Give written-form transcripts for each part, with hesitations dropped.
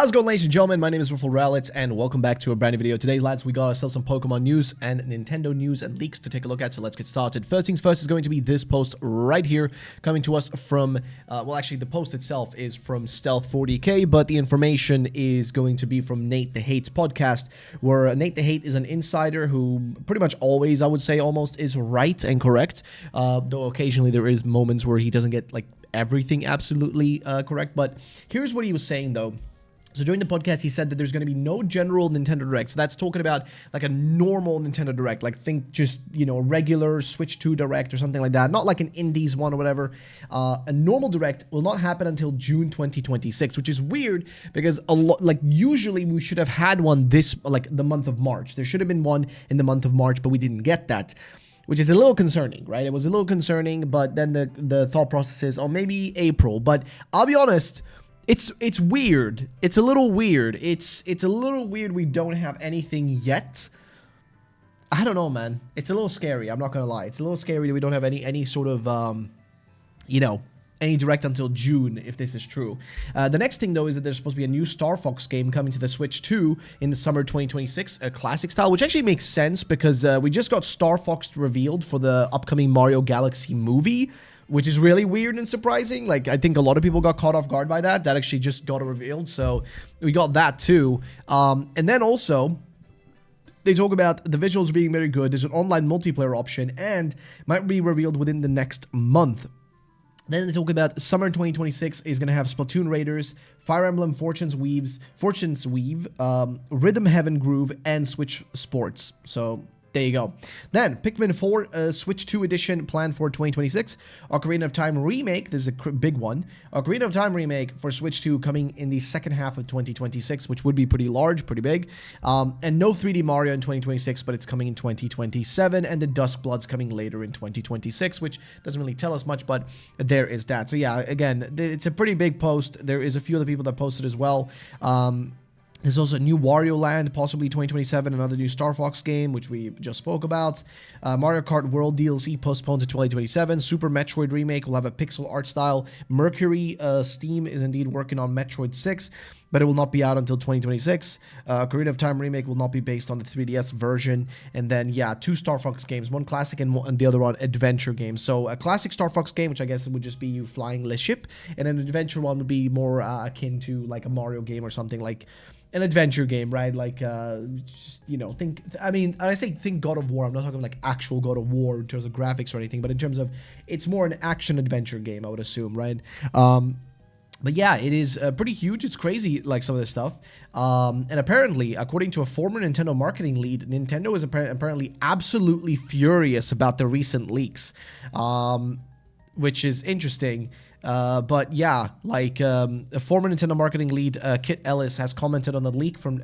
How's it going, ladies and gentlemen? My name is RuffledRowlit, and welcome back to a brand new video. Today, lads, we got ourselves some Pokemon news and Nintendo news and leaks to take a look at, so let's get started. First things first is going to be this post right here, coming to us from, well, actually, the post itself is from Stealth40k, but the information is going to be from Nate the Hate's podcast, where Nate the Hate is an insider who pretty much always, I would say, almost is right and correct, though occasionally there is moments where he doesn't get, like, everything absolutely correct. But here's what he was saying, though. So during the podcast, he said that there's going to be no general Nintendo Direct. So that's talking about like a normal Nintendo Direct. Like think just, you know, a regular Switch 2 Direct or something like that. Not like an Indies one or whatever. A normal Direct will not happen until June 2026, which is weird because like usually we should have had one this, like the month of March. There should have been one in the month of March, but we didn't get that, which is a little concerning, right? It was a little concerning, but then the thought process is, oh, maybe April. But I'll be honest, it's weird. It's a little weird. It's a little weird we don't have anything yet. I don't know, man. It's a little scary. I'm not gonna lie. It's a little scary that we don't have any sort of, you know, any Direct until June, if this is true. The next thing, though, is that there's supposed to be a new Star Fox game coming to the Switch 2 in the summer 2026, a classic style, which actually makes sense because we just got Star Fox revealed for the upcoming Mario Galaxy movie, which is really weird and surprising. Like, I think a lot of people got caught off guard by that. That actually just got revealed, so we got that too. And then also, they talk about the visuals being very good. There's an online multiplayer option and might be revealed within the next month. Then they talk about summer 2026 is going to have Splatoon Raiders, Fire Emblem Fortune's Weave, Rhythm Heaven Groove, and Switch Sports. So there you go. Then, Pikmin 4 Switch 2 edition planned for 2026. Ocarina of Time remake, this is a big one. Ocarina of Time remake for Switch 2 coming in the second half of 2026, which would be pretty large, pretty big. And no 3D Mario in 2026, but it's coming in 2027. And the Duskblood's coming later in 2026, which doesn't really tell us much, but there is that. So yeah, again, it's a pretty big post. There is a few other people that posted as well. There's also a new Wario Land, possibly 2027, another new Star Fox game, which we just spoke about. Mario Kart World DLC postponed to 2027. Super Metroid Remake will have a pixel art style. Mercury Steam is indeed working on Metroid 6, but it will not be out until 2026. Ocarina of Time Remake will not be based on the 3DS version. And then, yeah, two Star Fox games, one classic and the other one adventure game. So a classic Star Fox game, which I guess would just be you flying the ship, and then an adventure one would be more akin to like a Mario game or something like an adventure game, right? Like, just, you know, think God of War. I'm not talking like actual God of War in terms of graphics or anything, but in terms of, it's more an action adventure game, I would assume, right? But yeah, it is pretty huge. It's crazy, like some of this stuff. And apparently, according to a former Nintendo marketing lead, Nintendo is apparently absolutely furious about the recent leaks, which is interesting. But yeah, like a former Nintendo marketing lead, Kit Ellis, has commented on the leak from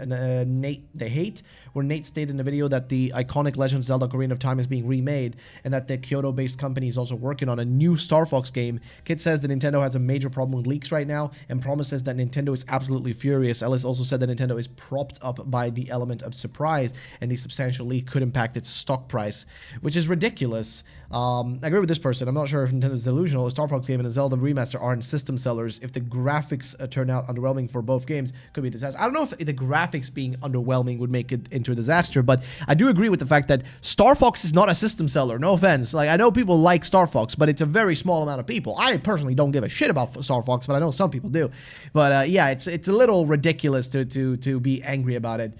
Nate the Hate, where Nate stated in a video that the iconic Legends Zelda Ocarina of Time is being remade and that the Kyoto-based company is also working on a new Star Fox game. Kit says that Nintendo has a major problem with leaks right now and promises that Nintendo is absolutely furious. Ellis also said that Nintendo is propped up by the element of surprise and the substantial leak could impact its stock price, which is ridiculous. I agree with this person. I'm not sure if Nintendo's delusional. A Star Fox game and a Zelda remaster aren't system sellers. If the graphics turn out underwhelming for both games, could be a disaster. I don't know if the graphics being underwhelming would make it into a disaster, but I do agree with the fact that Star Fox is not a system seller. No offense. Like, I know people like Star Fox, but it's a very small amount of people. I personally don't give a shit about Star Fox, but I know some people do. But yeah, it's a little ridiculous to be angry about it.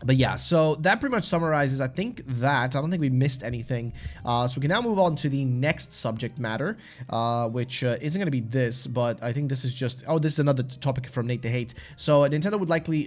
But yeah, so that pretty much summarizes, I think, that. I don't think we missed anything. So we can now move on to the next subject matter, which isn't going to be this, but I think this is just... Oh, this is another topic from Nate the Hate. So Nintendo would likely,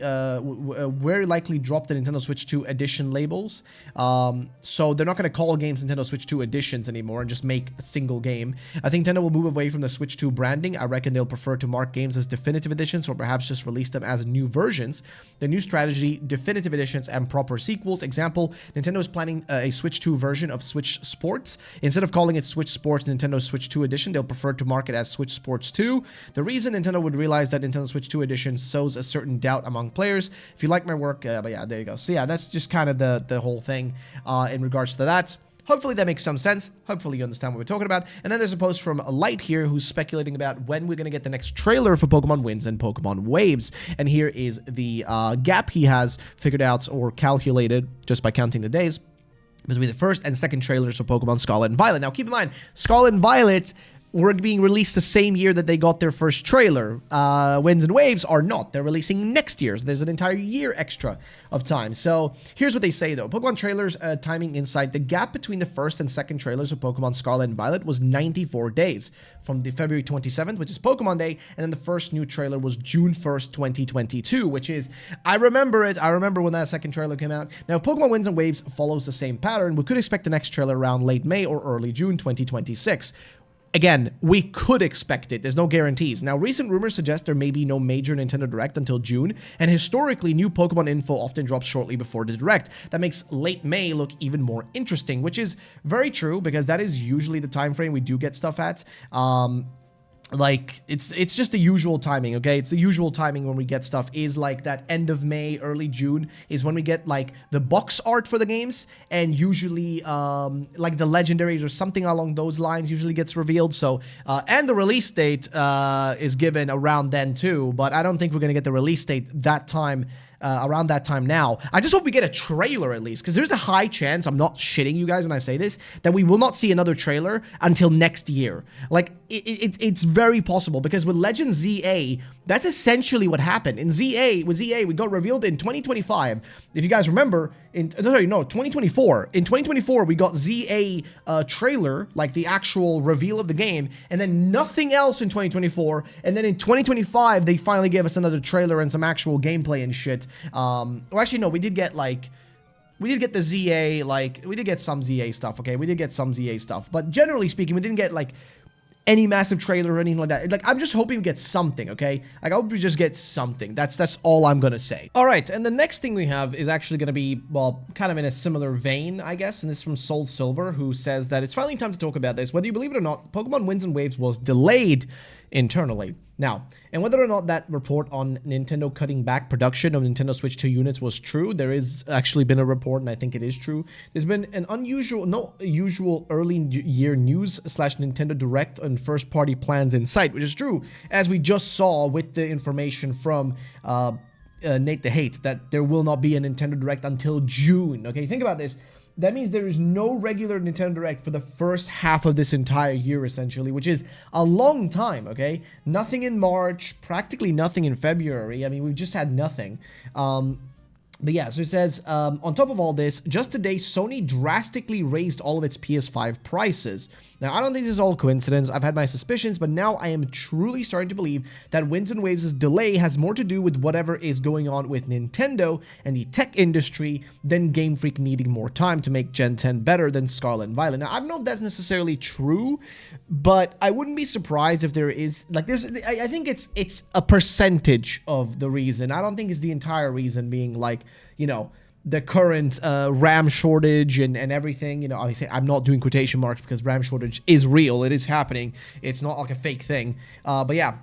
very likely drop the Nintendo Switch 2 Edition labels. So they're not going to call games Nintendo Switch 2 Editions anymore and just make a single game. I think Nintendo will move away from the Switch 2 branding. I reckon they'll prefer to mark games as definitive editions or perhaps just release them as new versions. The new strategy, definitive editions and proper sequels. Example, Nintendo is planning a Switch 2 version of Switch Sports. Instead of calling it Switch Sports Nintendo Switch 2 Edition, they'll prefer to mark it as Switch Sports 2. The reason Nintendo would realize that Nintendo Switch 2 Edition sows a certain doubt among players. If you like my work, but yeah, there you go. So yeah, that's just kind of the whole thing in regards to that. Hopefully that makes some sense. Hopefully you understand what we're talking about. And then there's a post from Light here who's speculating about when we're going to get the next trailer for Pokemon Winds and Pokemon Waves. And here is the gap he has figured out or calculated just by counting the days between the first and second trailers for Pokemon Scarlet and Violet. Now keep in mind, Scarlet and Violet were being released the same year that they got their first trailer. Winds and Waves are not. They're releasing next year. So there's an entire year extra of time. So here's what they say, though. Pokemon trailers timing insight. The gap between the first and second trailers of Pokemon Scarlet and Violet was 94 days. From the February 27th, which is Pokemon Day, and then the first new trailer was June 1st, 2022, which is, I remember it. I remember when that second trailer came out. Now, if Pokemon Winds and Waves follows the same pattern, we could expect the next trailer around late May or early June 2026. Again, we could expect it. There's no guarantees. Now, recent rumors suggest there may be no major Nintendo Direct until June, and historically, new Pokemon info often drops shortly before the Direct. That makes late May look even more interesting, which is very true, because that is usually the time frame we do get stuff at. Like, it's just the usual timing, okay? It's the usual timing when we get stuff is like that end of May, early June is when we get like the box art for the games, and usually like the legendaries or something along those lines usually gets revealed. So and the release date is given around then too, but I don't think we're gonna get the release date that time. Around that time now. I just hope we get a trailer at least, because there's a high chance, I'm not shitting you guys when I say this, that we will not see another trailer until next year. Like, it's very possible, because with Legends ZA, that's essentially what happened. With ZA, we got revealed in 2025. If you guys remember, 2024. In 2024, we got ZA trailer, like the actual reveal of the game, and then nothing else in 2024, and then in 2025, they finally gave us another trailer and some actual gameplay and shit. Or actually, no, we did get the ZA, like, we did get some ZA stuff, okay? We did get some ZA stuff, but generally speaking, we didn't get, like, any massive trailer or anything like that. Like, I'm just hoping we get something, okay? Like, I hope we just get something. That's all I'm gonna say. All right, and the next thing we have is actually gonna be, well, kind of in a similar vein, I guess, and this is from Soul Silver, who says that it's finally time to talk about this. Whether you believe it or not, Pokemon Winds and Waves was delayed internally. Now, and whether or not that report on Nintendo cutting back production of Nintendo Switch 2 units was true, there is actually been a report, and I think it is true. There's been an no usual early year news / Nintendo Direct and first-party plans in sight, which is true, as we just saw with the information from Nate the Hate, that there will not be a Nintendo Direct until June. Okay, think about this. That means there is no regular Nintendo Direct for the first half of this entire year, essentially, which is a long time, okay? Nothing in March, practically nothing in February. I mean, we've just had nothing. But yeah, so it says, on top of all this, just today, Sony drastically raised all of its PS5 prices. Now, I don't think this is all coincidence. I've had my suspicions, but now I am truly starting to believe that Winds and Waves' delay has more to do with whatever is going on with Nintendo and the tech industry than Game Freak needing more time to make Gen 10 better than Scarlet and Violet. Now, I don't know if that's necessarily true, but I wouldn't be surprised if there is, like, I think it's a percentage of the reason. I don't think it's the entire reason being, like, you know, the current RAM shortage and everything. You know, obviously I'm not doing quotation marks because RAM shortage is real. It is happening. It's not like a fake thing. But yeah.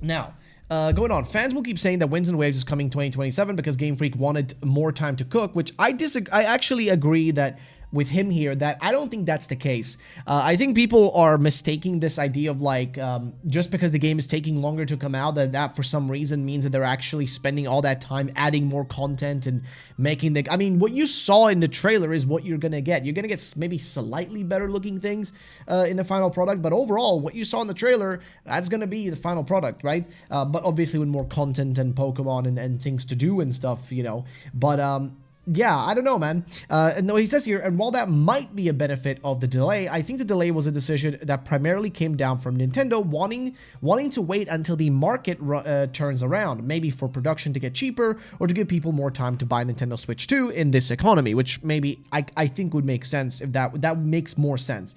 Now, going on, fans will keep saying that Winds and Waves is coming 2027 because Game Freak wanted more time to cook, which I disagree. I actually agree that with him here, that I don't think that's the case. I think people are mistaking this idea of, like, just because the game is taking longer to come out, that for some reason means that they're actually spending all that time adding more content and making the... I mean, what you saw in the trailer is what you're gonna get. You're gonna get maybe slightly better looking things in the final product, but overall, what you saw in the trailer, that's gonna be the final product, right? But obviously with more content and Pokemon and things to do and stuff, you know. But, yeah, I don't know, man. And he says here, and while that might be a benefit of the delay, I think the delay was a decision that primarily came down from Nintendo wanting to wait until the market turns around, maybe for production to get cheaper or to give people more time to buy Nintendo Switch 2 in this economy, which maybe I think would make sense if that makes more sense.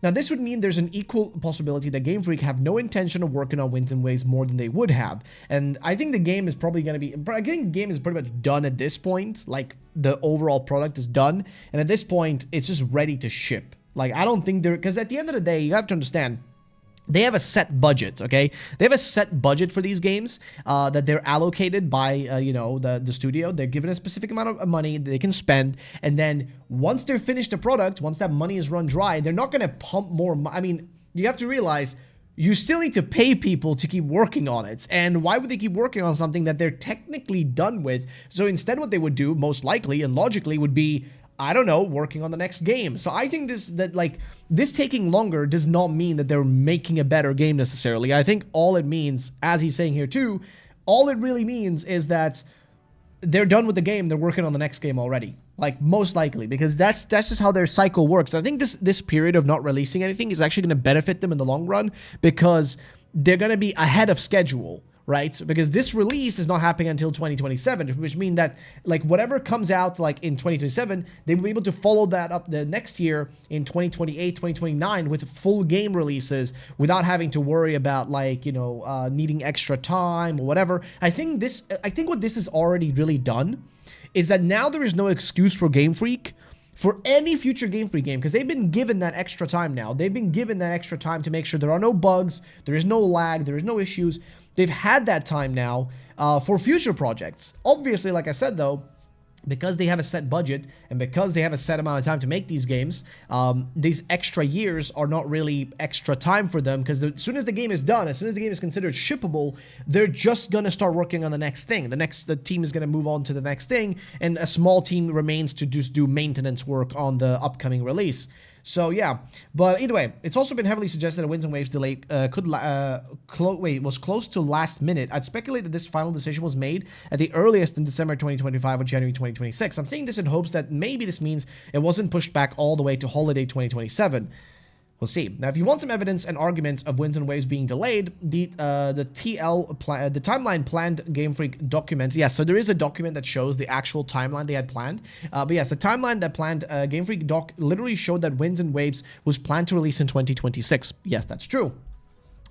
Now, this would mean there's an equal possibility that Game Freak have no intention of working on Winds and Waves more than they would have. And I think the game is probably going to be... I think the game is pretty much done at this point. Like, the overall product is done. And at this point, it's just ready to ship. Like, I don't think they're... Because at the end of the day, you have to understand... they have a set budget, okay? They have a set budget for these games that they're allocated by, the studio. They're given a specific amount of money they can spend, and then once they're finished the product, once that money is run dry, they're not going to pump more I mean, you have to realize you still need to pay people to keep working on it. And why would they keep working on something that they're technically done with? So instead what they would do, most likely and logically, would be, I don't know, working on the next game. So I think this taking longer does not mean that they're making a better game necessarily. I think all it means, as he's saying here too, all it really means is that they're done with the game. They're working on the next game already. Like, most likely, because that's just how their cycle works. I think this period of not releasing anything is actually going to benefit them in the long run, because they're going to be ahead of schedule, right? Because this release is not happening until 2027, which means that, like, whatever comes out, like, in 2027, they will be able to follow that up the next year in 2028, 2029 with full game releases without having to worry about, like, needing extra time or whatever. I think what this has already really done is that now there is no excuse for Game Freak for any future Game Freak game, because they've been given that extra time now. They've been given that extra time to make sure there are no bugs, there is no lag, there is no issues. They've had that time now for future projects. Obviously, like I said, though, because they have a set budget and because they have a set amount of time to make these games, these extra years are not really extra time for them, because as soon as the game is done, as soon as the game is considered shippable, they're just going to start working on the next thing. The team is going to move on to the next thing, and a small team remains to just do maintenance work on the upcoming release. So yeah, but either way, it's also been heavily suggested that Winds and Waves delay was close to last minute. I'd speculate that this final decision was made at the earliest in December 2025 or January 2026. I'm saying this in hopes that maybe this means it wasn't pushed back all the way to holiday 2027. We'll see. Now, if you want some evidence and arguments of Winds and Waves being delayed, the timeline planned Game Freak documents. Yes, so there is a document that shows the actual timeline they had planned. But yes, the timeline that planned Game Freak doc literally showed that Winds and Waves was planned to release in 2026. Yes, that's true.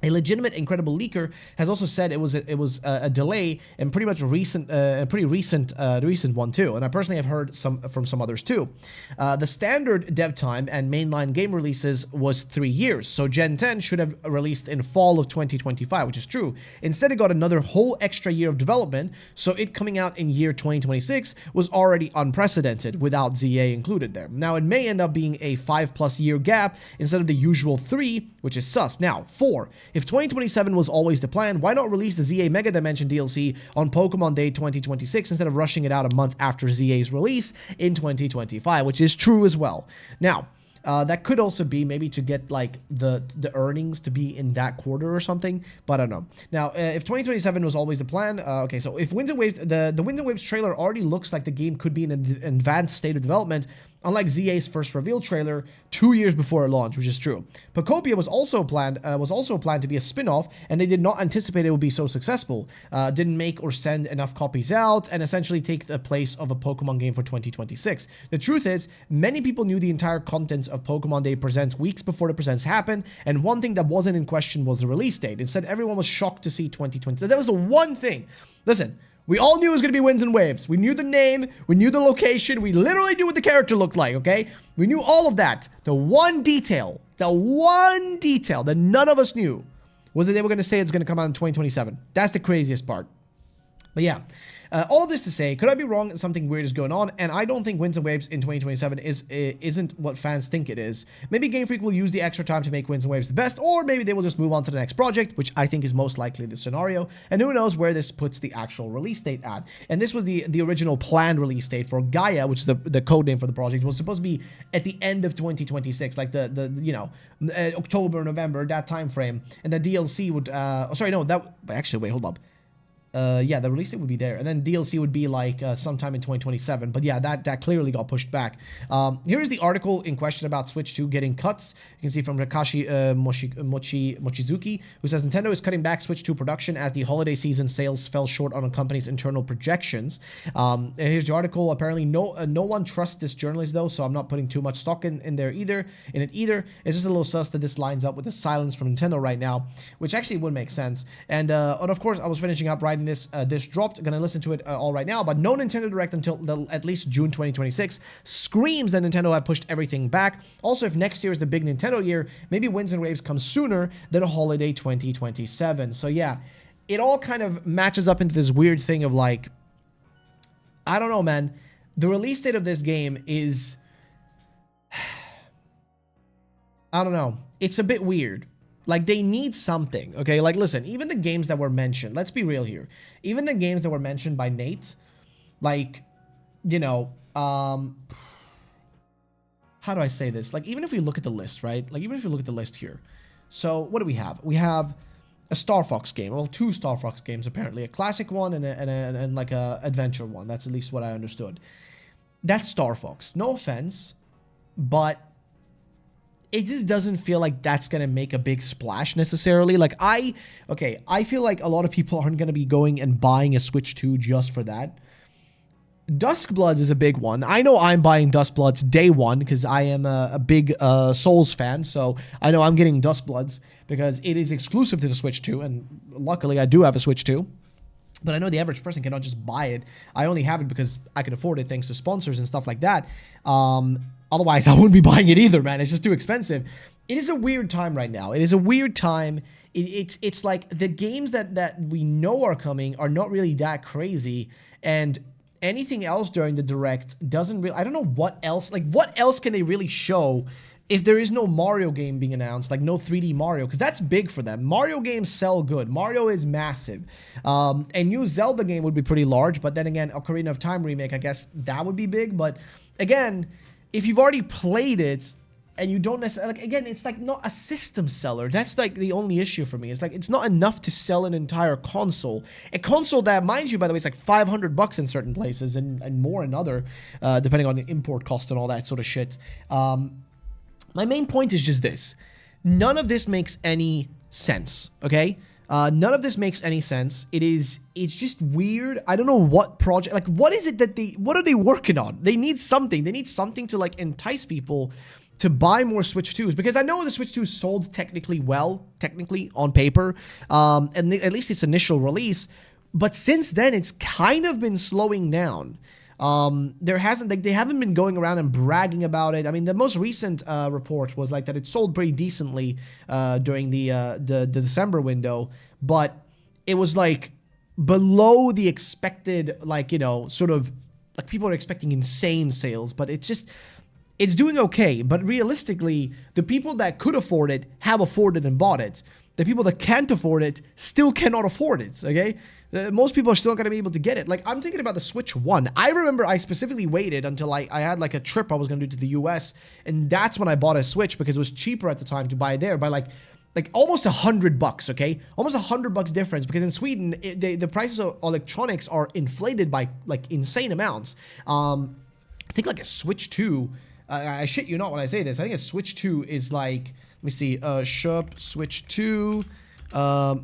A legitimate incredible leaker has also said it was a delay, and pretty much a pretty recent one too. And I personally have heard from some others too. The standard dev time and mainline game releases was 3 years, so Gen 10 should have released in fall of 2025, which is true. Instead, it got another whole extra year of development, so it coming out in year 2026 was already unprecedented without ZA included there. Now, it may end up being a 5+ year gap instead of the usual 3, which is sus. Now, 4. If 2027 was always the plan, why not release the ZA Mega Dimension DLC on Pokemon Day 2026 instead of rushing it out a month after ZA's release in 2025, which is true as well. Now, that could also be maybe to get like the earnings to be in that quarter or something, but I don't know. Now, if 2027 was always the plan, okay, so if Winds and Waves, the Winds and Waves trailer already looks like the game could be in an advanced state of development, unlike ZA's first reveal trailer 2 years before launch, which is true. Pokopia was also planned to be a spin-off, and they did not anticipate it would be so successful. Didn't make or send enough copies out, and essentially take the place of a Pokemon game for 2026. The truth is, many people knew the entire contents of Pokemon Day Presents weeks before the presents happened, and one thing that wasn't in question was the release date. Instead, everyone was shocked to see 2020. That was the one thing. Listen, we all knew it was going to be Winds and Waves. We knew the name. We knew the location. We literally knew what the character looked like, okay? We knew all of that. The one detail that none of us knew was that they were going to say it's going to come out in 2027. That's the craziest part. But yeah, all of this to say, could I be wrong? Something weird is going on, and I don't think Winds and Waves in 2027 isn't what fans think it is. Maybe Game Freak will use the extra time to make Winds and Waves the best, or maybe they will just move on to the next project, which I think is most likely the scenario, and who knows where this puts the actual release date at. And this was the original planned release date for Gaia, which is the code name for the project. It was supposed to be at the end of 2026, like October, November, that time frame, and the DLC would wait, hold up. Yeah, the release date would be there, and then DLC would be like sometime in 2027. But yeah, that clearly got pushed back. Here is the article in question about Switch 2 getting cuts. You can see from Takashi Mochizuki, who says Nintendo is cutting back Switch 2 production as the holiday season sales fell short on the company's internal projections. And here's the article. Apparently, no one trusts this journalist though, so I'm not putting too much stock in it either. It's just a little sus that this lines up with the silence from Nintendo right now, which actually would make sense. And of course, I was finishing up right time this dropped. Gonna listen to it all right now, but no Nintendo Direct until at least June 2026 screams that Nintendo have pushed everything back. Also, if next year is the big Nintendo year, maybe Winds and Waves come sooner than a holiday 2027. So yeah, it all kind of matches up into this weird thing of like, I don't know, man. The release date of this game is, I don't know. It's a bit weird. Like, they need something, okay? Like, listen, even the games that were mentioned, let's be real here. Even the games that were mentioned by Nate, like, you know, how do I say this? Like, even if we look at the list, right? Like, even if you look at the list here. So, what do we have? We have a Star Fox game. Well, 2 Star Fox games, apparently. A classic one and like a adventure one. That's at least what I understood. That's Star Fox. No offense, but it just doesn't feel like that's going to make a big splash necessarily. Like, I feel like a lot of people aren't going to be going and buying a Switch 2 just for that. Duskbloods is a big one. I know I'm buying Duskbloods day one because I am a big Souls fan, so I know I'm getting Duskbloods because it is exclusive to the Switch 2, and luckily I do have a Switch 2. But I know the average person cannot just buy it. I only have it because I can afford it thanks to sponsors and stuff like that. Otherwise, I wouldn't be buying it either, man. It's just too expensive. It is a weird time right now. It is a weird time. It's like the games that we know are coming are not really that crazy, and anything else during the Direct doesn't really... I don't know what else... Like, what else can they really show if there is no Mario game being announced? Like, no 3D Mario, because that's big for them. Mario games sell good. Mario is massive. A new Zelda game would be pretty large, but then again, Ocarina of Time remake, I guess that would be big. But again, if you've already played it and you don't necessarily... Like, again, it's like not a system seller. That's like the only issue for me. It's like it's not enough to sell an entire console. A console that, mind you, by the way, is like $500 in certain places and more in other, depending on the import cost and all that sort of shit. My main point is just this. None of this makes any sense, okay? None of this makes any sense. It's just weird. I don't know what project, like, what is it that what are they working on? They need something. They need something to, like, entice people to buy more Switch 2s, because I know the Switch 2 sold technically on paper, and at least its initial release, but since then, it's kind of been slowing down. They haven't been going around and bragging about it. I mean, the most recent report was like that it sold pretty decently during the December window, but it was like below the expected, like, you know, sort of like people are expecting insane sales, but it's doing okay. But realistically, the people that could afford it have afforded and bought it. The people that can't afford it still cannot afford it, okay? Most people are still going to be able to get it. Like, I'm thinking about the Switch 1. I remember I specifically waited until I had, like, a trip I was going to do to the US, and that's when I bought a Switch, because it was cheaper at the time to buy there by, like almost $100, okay? Almost $100 difference, because in Sweden, the prices of electronics are inflated by, like, insane amounts. I think, like, a Switch 2, I shit you not when I say this, I think a Switch 2 is, like... Let me see, shop Switch 2. Let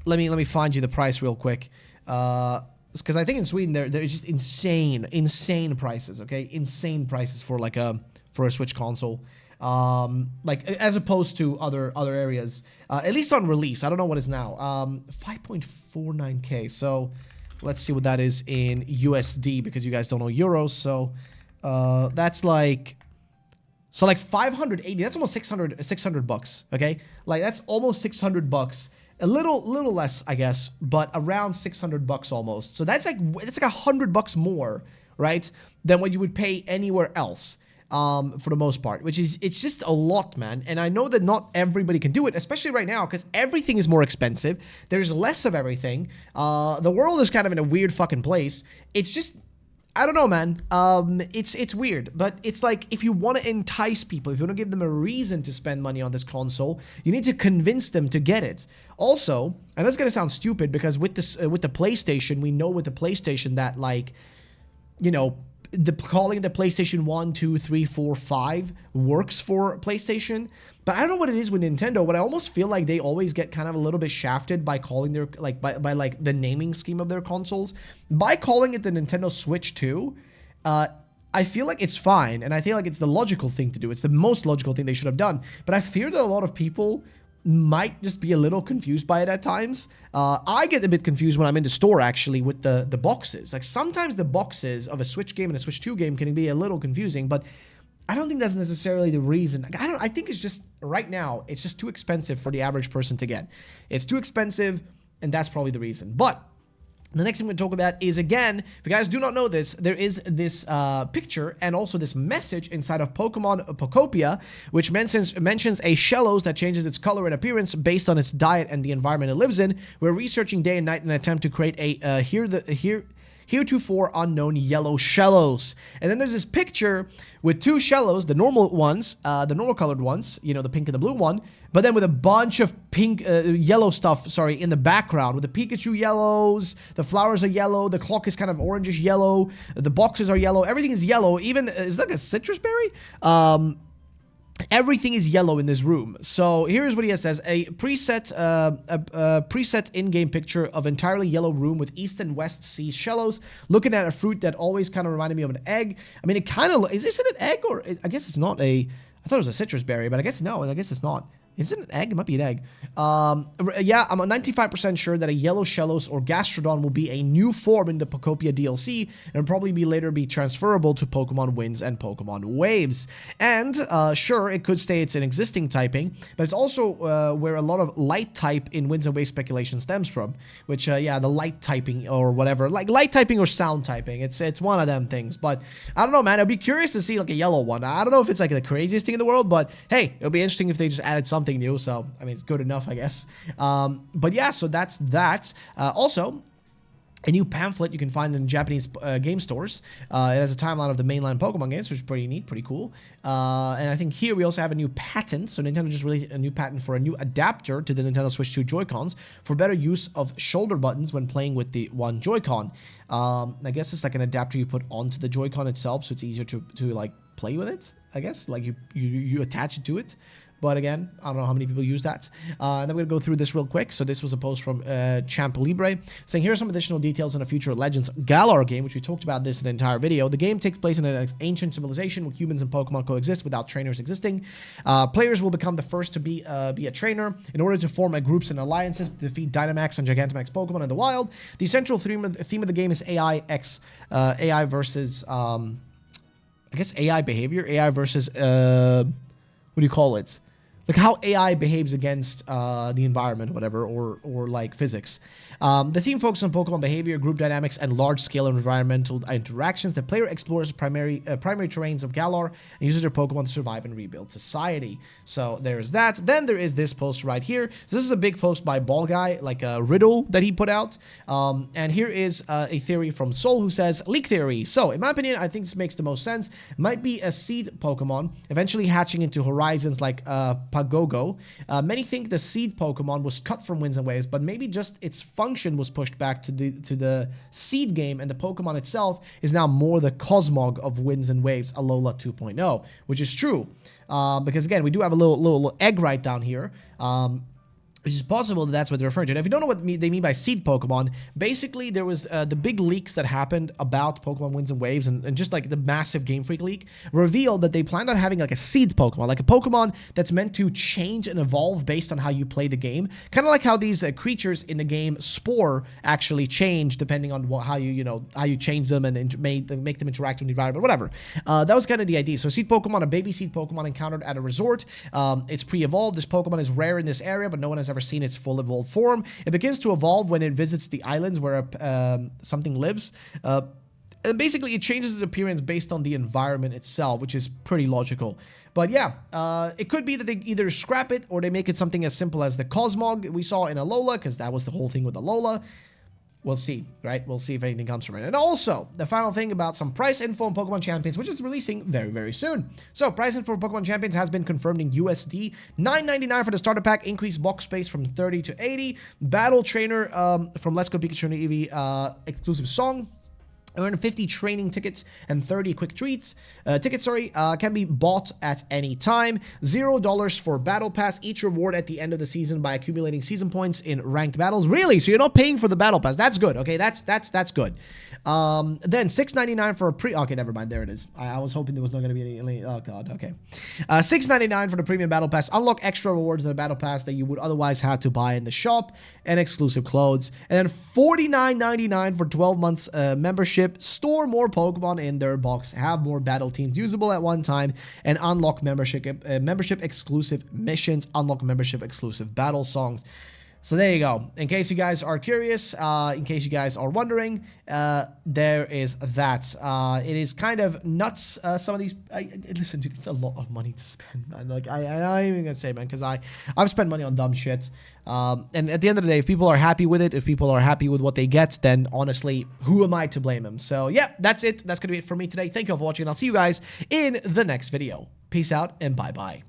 me find you the price real quick. Because I think in Sweden there's just insane prices. Okay, insane prices for like a Switch console. Like as opposed to other areas. At least on release, I don't know what is now. 5.49K. So let's see what that is in USD, because you guys don't know euros. So that's like. So like 580, that's almost $600, okay? Like that's almost $600, a little less, I guess, but around $600 almost. So that's like $100 more, right, than what you would pay anywhere else, for the most part, it's just a lot, man. And I know that not everybody can do it, especially right now, because everything is more expensive. There's less of everything. The world is kind of in a weird fucking place. It's just... I don't know, man. It's weird, but it's like if you want to entice people, if you want to give them a reason to spend money on this console, you need to convince them to get it. Also, and that's gonna sound stupid, because with this with the PlayStation, we know with the PlayStation that, like, you know, calling it the PlayStation 1, 2, 3, 4, 5 works for PlayStation. But I don't know what it is with Nintendo, but I almost feel like they always get kind of a little bit shafted by calling their, like, by like the naming scheme of their consoles. By calling it the Nintendo Switch 2, I feel like it's fine, and I feel like it's the logical thing to do. It's the most logical thing they should have done. But I fear that a lot of people might just be a little confused by it at times. I get a bit confused when I'm in the store, actually, with the boxes. Like, sometimes the boxes of a Switch game and a Switch 2 game can be a little confusing, but I don't think that's necessarily the reason. I think it's just, right now, it's just too expensive for the average person to get. It's too expensive, and that's probably the reason. But the next thing we're going to talk about is, again, if you guys do not know this, there is this picture and also this message inside of Pokemon Pokopia, which mentions a Shellos that changes its color and appearance based on its diet and the environment it lives in. We're researching day and night in an attempt to create a heretofore unknown yellow Shellos. And then there's this picture with two Shellos, the normal ones, the normal colored ones, you know, the pink and the blue one, but then with a bunch of pink, yellow stuff, sorry, in the background, with the Pikachu yellows, the flowers are yellow, the clock is kind of orangish yellow, the boxes are yellow, everything is yellow, even, it's like a citrus berry? Everything is yellow in this room. So here's what he says: a preset in-game picture of entirely yellow room with east and west sea Shellos, looking at a fruit that always kind of reminded me of an egg. I mean, it kind of is this an egg, or I guess it's not a. I thought it was a citrus berry, but I guess no. I guess it's not. Is it an egg? It might be an egg. Yeah, I'm 95% sure that a yellow Shellos or Gastrodon will be a new form in the Pokopia DLC, and will probably later be transferable to Pokemon Winds and Pokemon Waves. And sure, it could stay it's an existing typing, but it's also where a lot of light type in Winds and Waves speculation stems from. Which, yeah, the light typing or whatever, like light typing or sound typing. It's one of them things. But I don't know, man. I'd be curious to see like a yellow one. I don't know if it's like the craziest thing in the world, but hey, it'll be interesting if they just added something new. So I mean, it's good enough, I guess. But yeah, so that's that. Also, a new pamphlet you can find in Japanese game stores. It has a timeline of the mainline Pokemon games, which is pretty neat, pretty cool. And I think here we also have a new patent. So Nintendo just released a new patent for a new adapter to the Nintendo Switch 2 Joy-Cons for better use of shoulder buttons when playing with the one Joy-Con. I guess it's like an adapter you put onto the Joy-Con itself, so it's easier to like play with it, I guess. Like you attach it to it. But again, I don't know how many people use that. And then we're going to go through this real quick. So this was a post from Champ Libre saying, here are some additional details on a future Legends Galar game, which we talked about this in an entire video. The game takes place in an ancient civilization where humans and Pokemon coexist without trainers existing. Players will become the first to be a trainer in order to form groups and alliances to defeat Dynamax and Gigantamax Pokemon in the wild. The central theme of the game is AI versus, I guess AI behavior, AI versus, what do you call it? Like how AI behaves against the environment, whatever, or like physics. The theme focuses on Pokemon behavior, group dynamics, and large-scale environmental interactions. The player explores primary terrains of Galar and uses their Pokemon to survive and rebuild society. So there's that. Then there is this post right here. So this is a big post by Ball Guy, like a riddle that he put out. And here is a theory from Soul who says, leak theory. So in my opinion, I think this makes the most sense. It might be a seed Pokemon eventually hatching into horizons like Pagogo. Many think the seed Pokemon was cut from Winds and Waves, but maybe just its function was pushed back to the seed game, and the Pokemon itself is now more the Cosmog of Winds and Waves, Alola 2.0, which is true. Because again, we do have a little egg right down here. Which is possible that that's what they're referring to. And if you don't know what they mean by seed Pokemon, basically there was the big leaks that happened about Pokemon Winds and Waves and just like the massive Game Freak leak revealed that they planned on having like a seed Pokemon, like a Pokemon that's meant to change and evolve based on how you play the game. Kind of like how these creatures in the game Spore actually change depending on how you change them and make them interact with the environment, whatever. That was kind of the idea. So seed Pokemon, a baby seed Pokemon encountered at a resort. It's pre-evolved. This Pokemon is rare in this area, but no one has ever seen its full evolved form. It begins to evolve when it visits the islands where something lives. And basically, it changes its appearance based on the environment itself, which is pretty logical. But yeah, it could be that they either scrap it or they make it something as simple as the Cosmog we saw in Alola, because that was the whole thing with Alola. We'll see, right? We'll see if anything comes from it. And also, the final thing about some price info on Pokemon Champions, which is releasing very, very soon. So, price info for Pokemon Champions has been confirmed in USD. $9.99 for the starter pack, increased box space from 30 to 80. Battle Trainer from Let's Go Pikachu and Eevee exclusive song. Earn 50 training tickets and 30 quick treats. Tickets, can be bought at any time. $0 for battle pass. Each reward at the end of the season by accumulating season points in ranked battles. Really? So you're not paying for the battle pass? That's good. Okay, that's good. Then $6.99 for a okay, never mind. There it is. I was hoping there was not going to be any. Oh god. Okay. $6.99 for the premium battle pass. Unlock extra rewards in the battle pass that you would otherwise have to buy in the shop, and exclusive clothes. And then $49.99 for 12 months membership. Store more Pokemon in their box, have more battle teams usable at one time, and unlock membership exclusive missions, unlock membership exclusive battle songs. So there you go. In case you guys are curious, in case you guys are wondering, there is that. It is kind of nuts. Some of these, listen, dude, it's a lot of money to spend, man. Like I'm not even gonna say, man, because I've spent money on dumb shit. And at the end of the day, if people are happy with it, if people are happy with what they get, then honestly, who am I to blame them? So yeah, that's it. That's gonna be it for me today. Thank you all for watching. I'll see you guys in the next video. Peace out and bye bye.